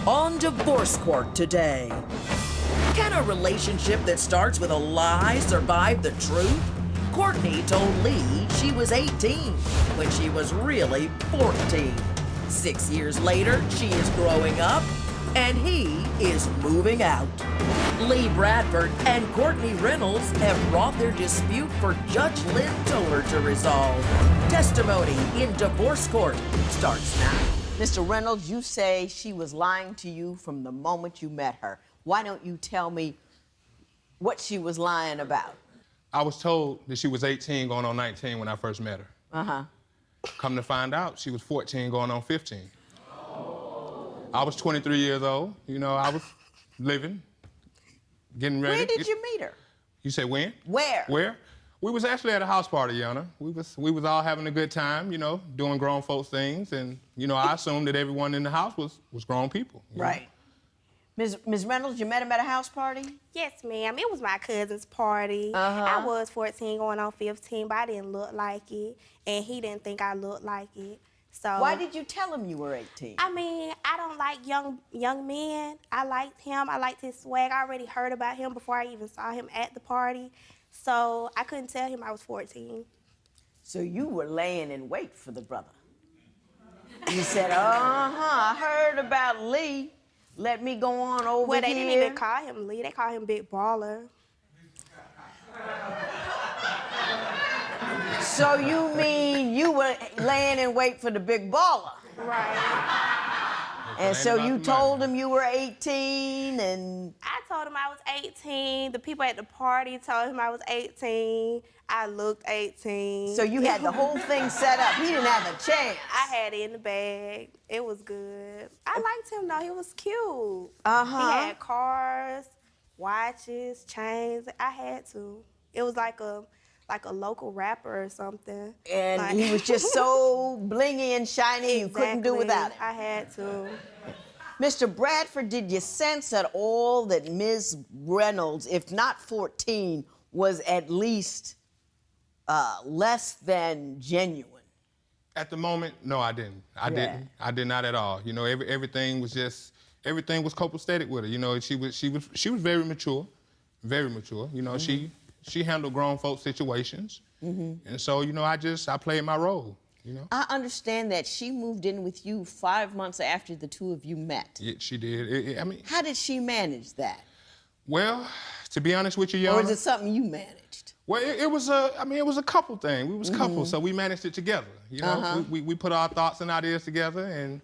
on Divorce Court today. Can a relationship that starts with a lie survive the truth? Courtney told Lee she was 18 when she was really 14. 6 years later, she is growing up and he is moving out. Lee Bradford and Courtney Reynolds have brought their dispute for Judge Lynn Toler to resolve. Testimony in Divorce Court starts now. Mr. Reynolds, you say she was lying to you from the moment you met her. Why don't you tell me what she was lying about? I was told that she was 18 going on 19 when I first met her. Uh-huh. Come to find out, she was 14 going on 15. I was 23 years old. You know, I was living, getting ready. Where did you meet her? You say when? Where? Where? We was actually at a house party, Yana. We was all having a good time, you know, doing grown folks things, and you know, I assumed that everyone in the house was grown people. Right. Ms. Reynolds, you met him at a house party? Yes, ma'am. It was my cousin's party. I was 14 going on 15, but I didn't look like it, and he didn't think I looked like it. So why did you tell him you were 18? I mean, I don't like young men. I liked him. I liked his swag. I already heard about him before I even saw him at the party. So I couldn't tell him I was 14. So you were laying in wait for the brother. You said, I heard about Lee. Let me go on over well, they here. didn't even call him Lee. They called him Big Baller. So you mean you were laying in wait for the big baller? Right. And so you told him you were 18 and... I told him I was 18. The people at the party told him I was 18. I looked 18. So you had the whole thing set up. He didn't have a chance. I had it in the bag. It was good. I liked him, though. He was cute. Uh-huh. He had cars, watches, chains. I had to. It was like a local rapper or something. And like... he was just so blingy and shiny, you couldn't do without him. I had to. Mr. Bradford, did you sense at all that Ms. Reynolds, if not 14, was at least less than genuine? At the moment, no, I didn't. I did not at all. You know, everything was copacetic with her. You know, she was very mature, very mature. You know, she handled grown folk situations. And so, you know, I played my role, you know. I understand that she moved in with you 5 months after the two of you met. Yeah, she did. I mean... How did she manage that? Well, to be honest with you, Yana... Or is it something you managed? Well, it was a couple thing. We was couples, so we managed it together, you know. We put our thoughts and ideas together, and,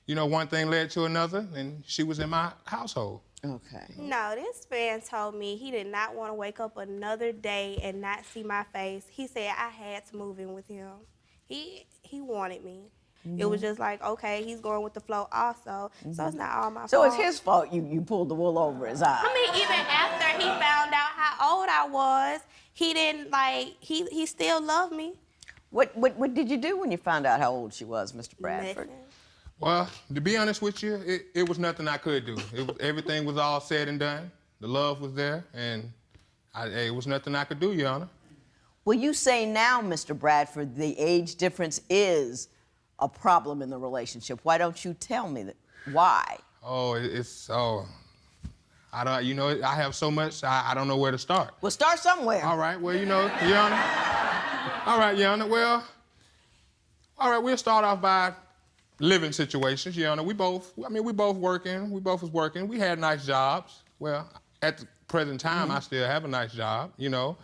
you know, one thing led to another, and she was in my household. Okay. No, this man told me he did not want to wake up another day and not see my face. He said I had to move in with him. He wanted me. It was just like, okay, he's going with the flow also, so it's not all my fault. So it's his fault you pulled the wool over his eyes. I mean, even after he found out how old I was, he didn't, like, he still loved me. What did you do when you found out how old she was, Mr. Bradford? Nothing. Well, to be honest with you, it was nothing I could do. Everything was all said and done. The love was there, and it was nothing I could do, Your Honor. Well, you say now, Mr. Bradford, the age difference is a problem in the relationship. Why don't you tell me that? Why? I don't, you know, I have so much, I don't know where to start. Well, start somewhere. All right, well, you know, Your Honor. All right, Your Honor, well, all right, we'll start off by living situations, Your Honor. We both was working. We had nice jobs. Well, at the present time, I still have a nice job, you know.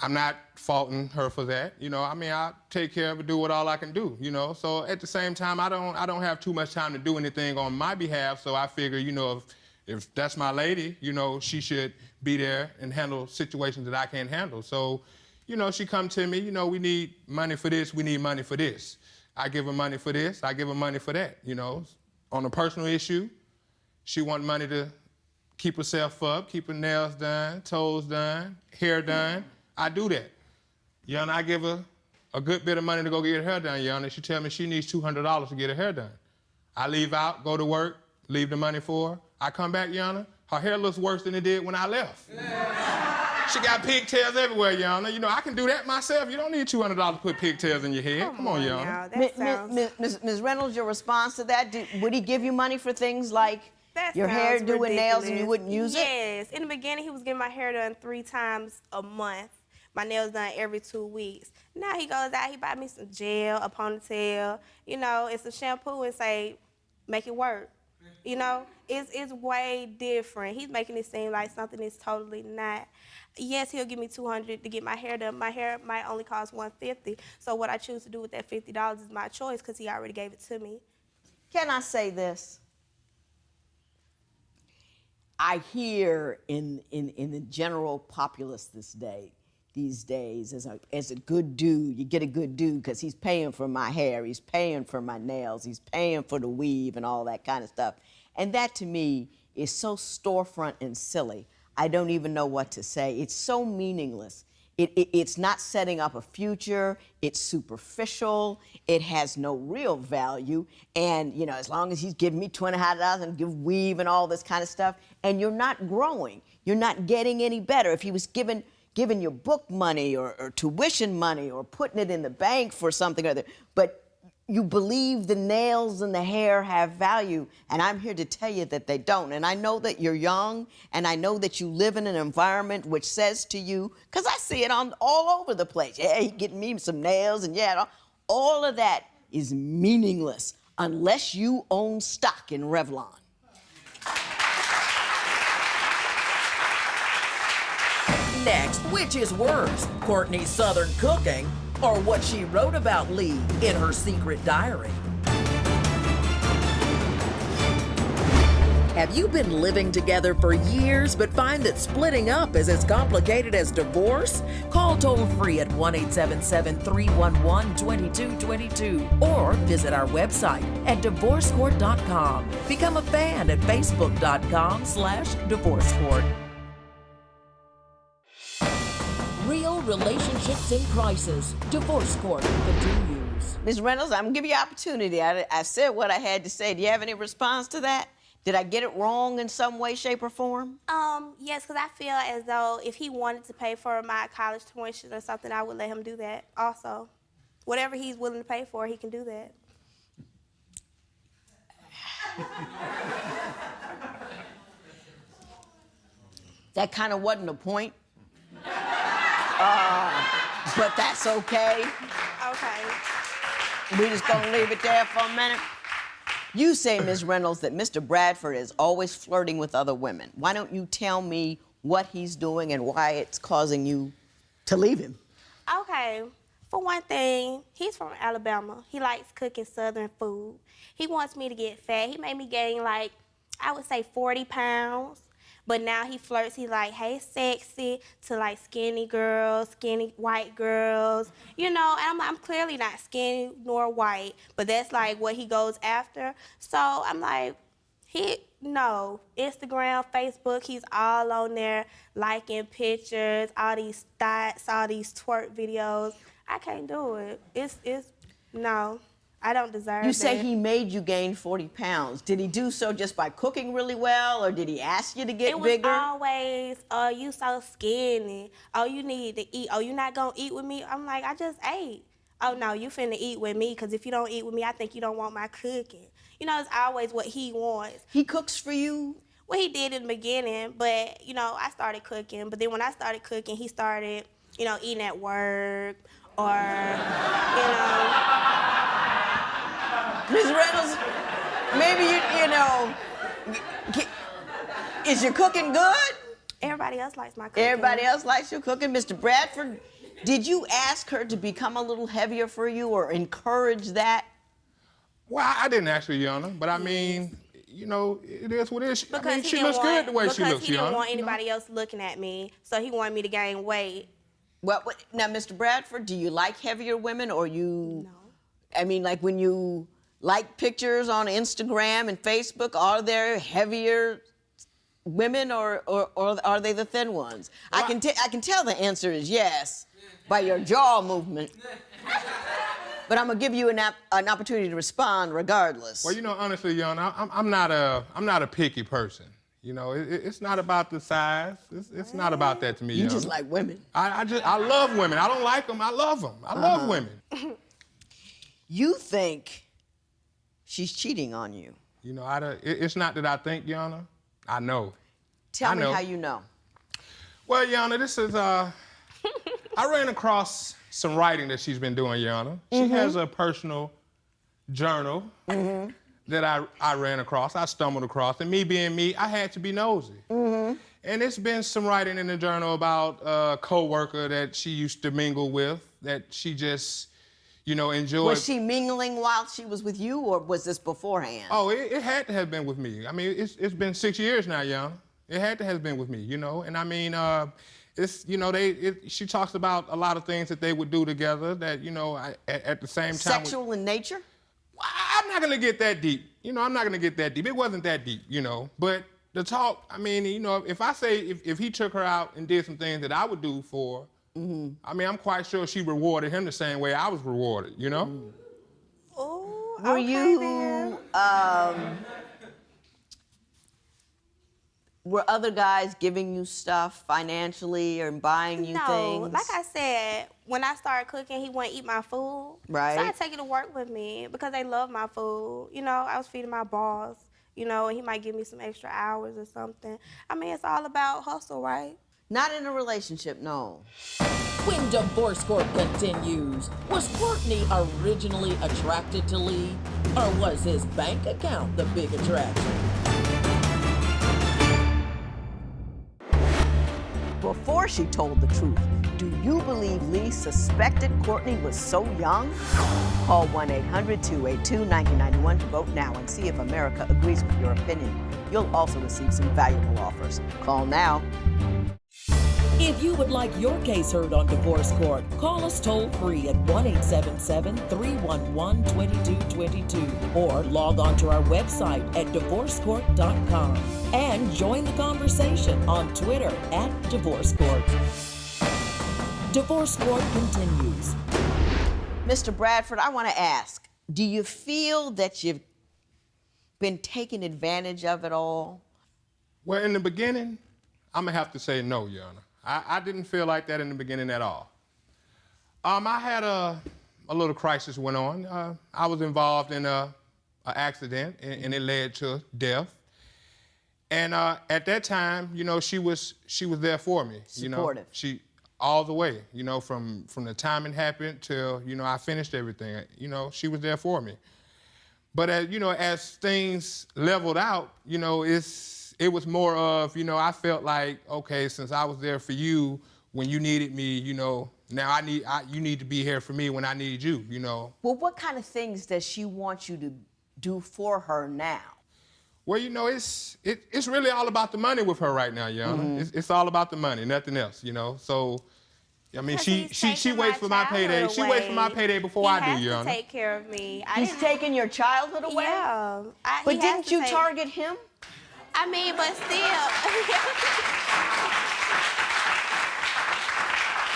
I'm not faulting her for that, you know. I mean, I take care of her, do what all I can do, you know. So at the same time, I don't have too much time to do anything on my behalf, so I figure, you know, if that's my lady, you know, she should be there and handle situations that I can't handle. So, you know, she come to me, you know, we need money for this, we need money for this. I give her money for this, I give her money for that, you know. On a personal issue, she want money to keep herself up, keep her nails done, toes done, hair done. I do that. Your Honor, I give her a good bit of money to go get her hair done, Your Honor. She tell me she needs $200 to get her hair done. I leave out, go to work, leave the money for her. I come back, Your Honor, her hair looks worse than it did when I left. She got pigtails everywhere, Your Honor. You know, I can do that myself. You don't need $200 to put pigtails in your head. Come on, Your Honor. Now, that sounds... Ms. Reynolds, your response to that, would he give you money for things like your hair, doing nails, and you wouldn't use it? Yes. In the beginning, he was getting my hair done 3 times a month. My nails done every 2 weeks. Now he goes out, he buy me some gel, a ponytail, you know, and some shampoo and say, make it work. You know, it's way different. He's making it seem like something is totally not. Yes, he'll give me $200 to get my hair done. My hair might only cost $150. So what I choose to do with that $50 is my choice because he already gave it to me. Can I say this? I hear in the general populace these days, as a good dude, you get a good dude because he's paying for my hair, he's paying for my nails, he's paying for the weave and all that kind of stuff. And that to me is so storefront and silly. I don't even know what to say. It's so meaningless. It's not setting up a future. It's superficial. It has no real value. And, you know, as long as he's giving me $200 and give weave and all this kind of stuff, and you're not growing, you're not getting any better. If he was giving your book money or tuition money or putting it in the bank for something or other, but you believe the nails and the hair have value, and I'm here to tell you that they don't. And I know that you're young, and I know that you live in an environment which says to you, because I see it all over the place, yeah, he getting me some nails, and yeah, all of that is meaningless unless you own stock in Revlon. Next, which is worse, Courtney's Southern cooking or what she wrote about Lee in her secret diary? Have you been living together for years but find that splitting up is as complicated as divorce? Call toll-free at 1-877-311-2222 or visit our website at divorcecourt.com. Become a fan at facebook.com/divorcecourt. Real relationships in crisis. Divorce Court, the do-yous. Ms. Reynolds, I'm gonna give you an opportunity. I said what I had to say. Do you have any response to that? Did I get it wrong in some way, shape, or form? Yes, because I feel as though if he wanted to pay for my college tuition or something, I would let him do that also. Whatever he's willing to pay for, he can do that. That kind of wasn't the point. But that's okay. Okay. We're just gonna leave it there for a minute. You say, Ms. Reynolds, that Mr. Bradford is always flirting with other women. Why don't you tell me what he's doing and why it's causing you to leave him? Okay. For one thing, he's from Alabama. He likes cooking Southern food. He wants me to get fat. He made me gain, like, I would say 40 pounds. But now he flirts, he's like, hey, sexy, to like skinny girls, skinny white girls, you know, and I'm clearly not skinny nor white, but that's like what he goes after. So I'm like, no, Instagram, Facebook, he's all on there liking pictures, all these thoughts, all these twerk videos. I can't do it. No. I don't deserve it. You say he made you gain 40 pounds. Did he do so just by cooking really well, or did he ask you to get bigger? It was always, oh, you so skinny. Oh, you need to eat. Oh, you not gonna eat with me? I'm like, I just ate. Oh, no, you finna eat with me, because if you don't eat with me, I think you don't want my cooking. You know, it's always what he wants. He cooks for you? Well, he did in the beginning, but, you know, I started cooking. But then when I started cooking, he started, you know, eating at work or, you know... Ms. Reynolds, maybe you know, is your cooking good? Everybody else likes my cooking. Everybody else likes your cooking. Mr. Bradford, did you ask her to become a little heavier for you or encourage that? Well, I didn't ask her, Your Honor, but I mean, you know, it is what it is. Because I mean, she looks good the way she looks, Your Honor. Because he didn't want you know? anybody else looking at me, so he wanted me to gain weight. Well, now, Mr. Bradford, do you like heavier women, or you... No. I mean, like when you like pictures on Instagram and Facebook, are there heavier women, or are they the thin ones? Well, I can tell the answer is yes by your jaw movement. But I'm gonna give you an opportunity to respond regardless. Well, you know, honestly, Your Honor, I'm not a picky person. You know, it's not about the size. It's not about that to me. You Yana. just like women. I love women. I don't like them. I love them. I love women. You think she's cheating on you. You know, it's not that I think, Yana. I know. Tell me how you know. Well, Yana, this is, I ran across some writing that she's been doing, Yana. She has a personal journal that I ran across, I stumbled across, and me being me, I had to be nosy. And it's been some writing in the journal about a coworker that she used to mingle with, that she just, you know, enjoyed. Was she mingling while she was with you, or was this beforehand? Oh, it had to have been with me. I mean, it's been 6 years now, Yana. It had to have been with me, you know. And I mean, it's, you know, she talks about a lot of things that they would do together that, you know, at the same time. Sexual in nature? I'm not gonna get that deep. You know, I'm not gonna get that deep. It wasn't that deep, you know. But the talk, I mean, you know, if I say, if he took her out and did some things that I would do for her, I mean, I'm quite sure she rewarded him the same way I was rewarded, you know? Oh, Were okay, you, then. Were other guys giving you stuff financially or buying you things? No, like I said, when I started cooking, he wouldn't eat my food. Right. So I take it to work with me because they love my food. You know, I was feeding my boss, you know, and he might give me some extra hours or something. I mean, it's all about hustle, right? Not in a relationship, no. When Divorce Court continues, was Courtney originally attracted to Lee, or was his bank account the big attraction? Before she told the truth, do you believe Lee suspected Courtney was so young? Call 1-800-282-1991 to vote now and see if America agrees with your opinion. You'll also receive some valuable offers. Call now. If you would like your case heard on Divorce Court, call us toll-free at 1-877-311-2222 or log on to our website at divorcecourt.com and join the conversation on Twitter at Divorce Court. Divorce Court continues. Mr. Bradford, I want to ask, do you feel that you've been taken advantage of at all? Well, in the beginning, I'm gonna have to say no, Your Honor. I didn't feel like that in the beginning at all. I had a little crisis went on. I was involved in an accident, and it led to death. And at that time, you know, she was there for me. Supportive. You know, all the way. You know, from the time it happened till, you know, I finished everything. You know, she was there for me. But as things leveled out, you know, it was more of, you know, I felt like, okay, since I was there for you when you needed me, you know, now you need to be here for me when I need you, you know. Well, what kind of things does she want you to do for her now? Well, you know, it's really all about the money with her right now, Yana. It's all about the money, nothing else, you know. So, I mean, she waits for my payday. She waits for my payday before I do, Yana. He has to take care of me. He's taking your childhood away? Yeah. But didn't you target him? I mean, but still.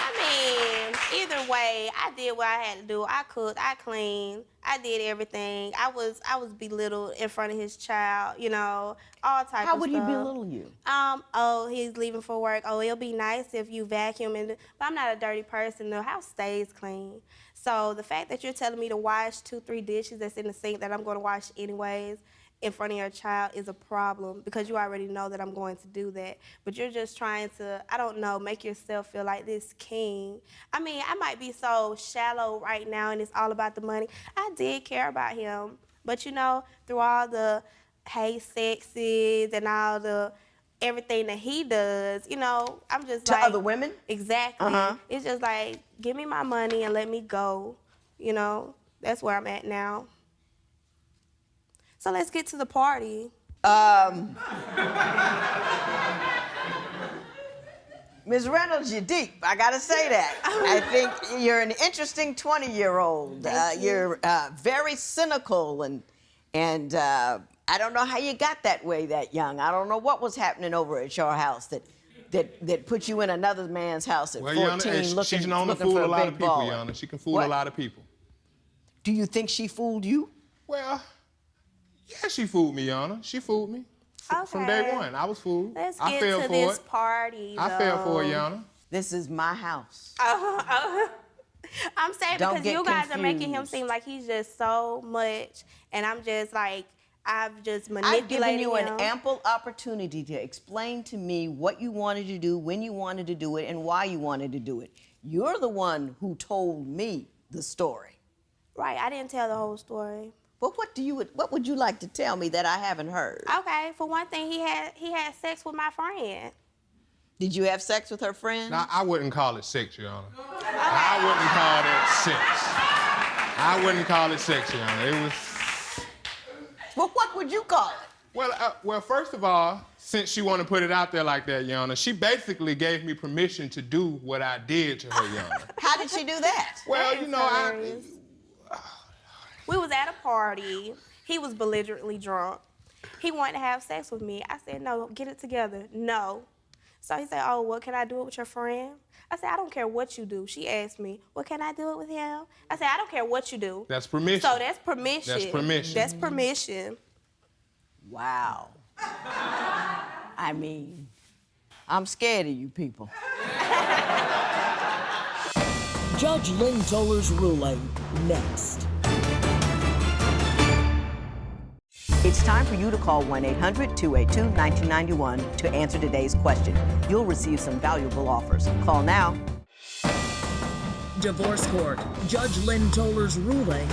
I mean, either way, I did what I had to do. I cooked, I cleaned, I did everything. I was belittled in front of his child, you know, all types of stuff. How would he belittle you? Oh, he's leaving for work. Oh, it'll be nice if you vacuum. But I'm not a dirty person. The house stays clean. So the fact that you're telling me to wash 2-3 dishes that's in the sink that I'm going to wash anyways in front of your child is a problem because you already know that I'm going to do that. But you're just trying to, I don't know, make yourself feel like this king. I mean, I might be so shallow right now and it's all about the money. I did care about him. But, you know, through all the hey sexes and all the everything that he does, you know, I'm just like... To other women? Exactly. It's just like, give me my money and let me go. You know, that's where I'm at now. So let's get to the party. Ms. Reynolds, you're deep. I gotta say that. I think you're an interesting 20-year-old. You're very cynical and I don't know how you got that way that young. I don't know what was happening over at your house that put you in another man's house at 14 Yana, she's known to fool a lot of people, Yana. She can fool a lot of people. Do you think she fooled you? Well, yeah, she fooled me, Yana. She fooled me. From day one. I was fooled. Let's I get fell to for this it. party, I fell for it, though. Yana. This is my house. I'm saying Don't because get you guys are making him confused. seem like he's just so much, and I'm just like, I've just I've manipulated given you him. an ample opportunity to explain to me what you wanted to do, when you wanted to do it, and why you wanted to do it. You're the one who told me the story. Right, I didn't tell the whole story. But what would you like to tell me that I haven't heard? Okay, for one thing, he had sex with my friend. Did you have sex with her friend? Now, I wouldn't call it sex, Your Honor. I wouldn't call that sex. I wouldn't call it sex, Your Honor. It was... Well, what would you call it? Well, first of all, since she want to put it out there like that, Your Honor, she basically gave me permission to do what I did to her, Your Honor. How did she do that? Well, you know, We was at a party. He was belligerently drunk. He wanted to have sex with me. I said, no, get it together. No. So he said, oh, well, can I do it with your friend? I said, I don't care what you do. She asked me, well, can I do it with him? I said, I don't care what you do. That's permission. So that's permission. That's permission. That's permission. Wow. I mean, I'm scared of you people. Judge Lynn Toler's ruling next. It's time for you to call 1-800-282-1991 to answer today's question. You'll receive some valuable offers. Call now. Divorce Court. Judge Lynn Toler's ruling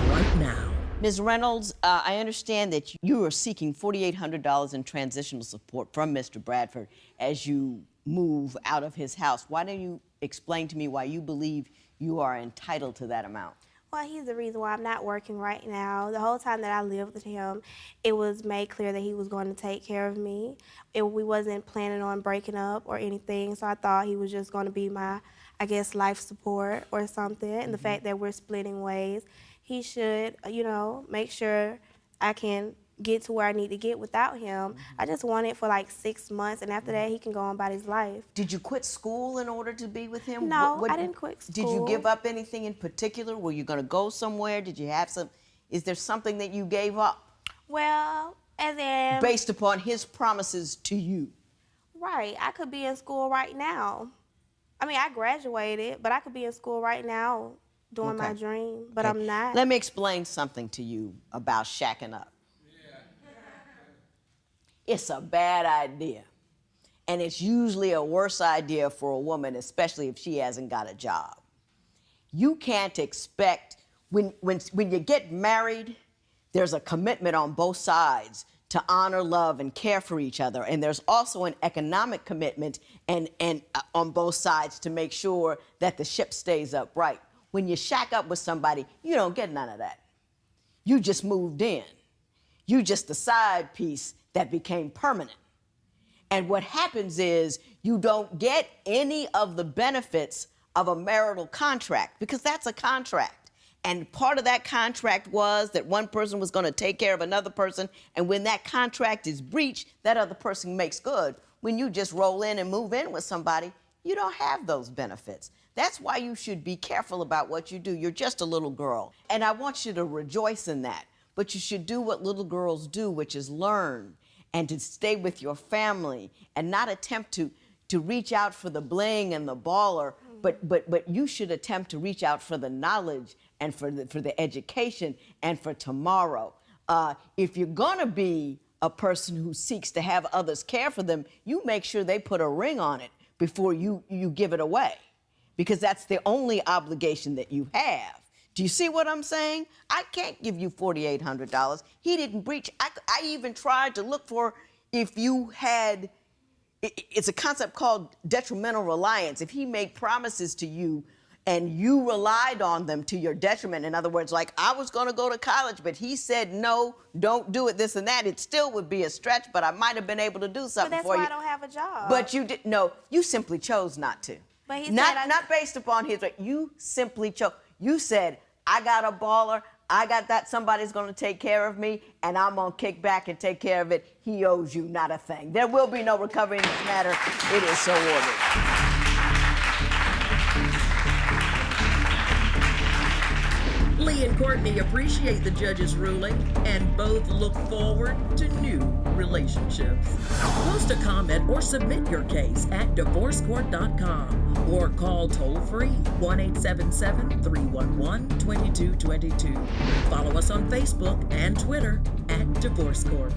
right now. Ms. Reynolds, I understand that you are seeking $4,800 in transitional support from Mr. Bradford as you move out of his house. Why don't you explain to me why you believe you are entitled to that amount? Well, he's the reason why I'm not working right now. The whole time that I lived with him, it was made clear that he was going to take care of me. We wasn't planning on breaking up or anything, so I thought he was just going to be my, I guess, life support or something. And the fact that we're splitting ways, he should, you know, make sure I can get to where I need to get without him. I just want it for like 6 months, and after that, he can go on about his life. Did you quit school in order to be with him? No, I didn't quit school. Did you give up anything in particular? Were you going to go somewhere? Did you have some? Is there something that you gave up? Well, as in... Based upon his promises to you? Right. I could be in school right now. I mean, I graduated, but I could be in school right now doing my dream, but I'm not. Let me explain something to you about shacking up. It's a bad idea. And it's usually a worse idea for a woman, especially if she hasn't got a job. You can't expect, when you get married, there's a commitment on both sides to honor, love, and care for each other. And there's also an economic commitment and on both sides to make sure that the ship stays upright. When you shack up with somebody, you don't get none of that. You just moved in. You just the side piece that became permanent. And what happens is you don't get any of the benefits of a marital contract, because that's a contract. And part of that contract was that one person was going to take care of another person, and when that contract is breached, that other person makes good. When you just roll in and move in with somebody, you don't have those benefits. That's why you should be careful about what you do. You're just a little girl, and I want you to rejoice in that. But you should do what little girls do, which is learn and to stay with your family and not attempt to reach out for the bling and the baller, but you should attempt to reach out for the knowledge and for the education and for tomorrow. If you're gonna be a person who seeks to have others care for them, you make sure they put a ring on it before you give it away, because that's the only obligation that you have. Do you see what I'm saying? I can't give you $4,800. He didn't breach. I even tried to look for if you had, it's a concept called detrimental reliance. If he made promises to you and you relied on them to your detriment, in other words, like I was going to go to college, but he said, no, don't do it, this and that, it still would be a stretch, but I might have been able to do something for you. But that's why I don't have a job. But you didn't, no, you simply chose not to. But he not based upon his, you simply chose. You said, I got a baller, I got that, somebody's gonna take care of me, and I'm gonna kick back and take care of it. He owes you not a thing. There will be no recovery in this matter. It is so ordered. Lee and Courtney appreciate the judge's ruling and both look forward to new relationships. Post a comment or submit your case at divorcecourt.com or call toll-free 1-877-311-2222. Follow us on Facebook and Twitter at Divorce Court.